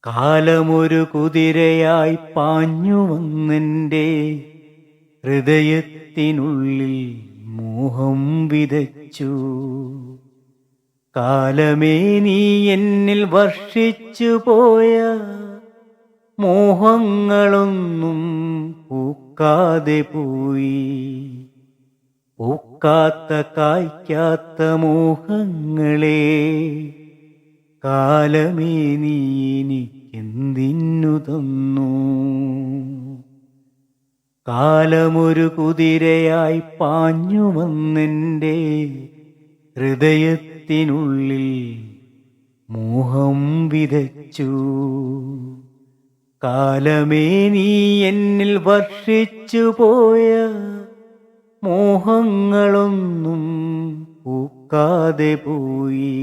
കാലമൊരു കുതിരയായി പാഞ്ഞു വന്നെൻ്റെ ഹൃദയത്തിനുള്ളിൽ മോഹം വിതച്ചു. കാലമേ നീ എന്നിൽ വർഷിച്ചു പോയ മോഹങ്ങളൊന്നും പൂക്കാതെ പോയി. പൂക്കാത്ത കായ്ക്കാത്ത മോഹങ്ങളെ കാലമേ നീ എനിക്കെന്തിന്നു തന്നു. കാലമൊരു കുതിരയായി പാഞ്ഞു വന്നെൻ്റെ ഹൃദയത്തിനുള്ളിൽ മോഹം വിതച്ചു. കാലമേ നീ എന്നിൽ വർഷിച്ചു പോയ മോഹങ്ങളൊന്നും പൂക്കാതെ പോയി.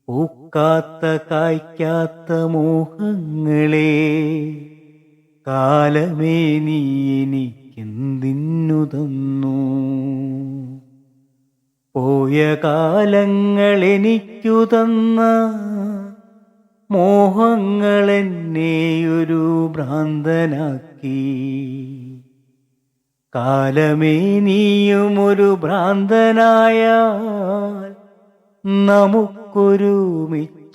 പൂക്കാത്ത കായ്ക്കാത്ത മോഹങ്ങളെ കാലമേ നീ എനിക്കെന്തിന്നു തന്നു. പോയ കാലങ്ങൾ എനിക്കു തന്ന മോഹങ്ങളെന്നെയൊരു ഭ്രാന്തനാക്കി. കാലമേ നീയുമൊരു ഭ്രാന്തനായാൽ നമുക്കൊരുമിച്ച്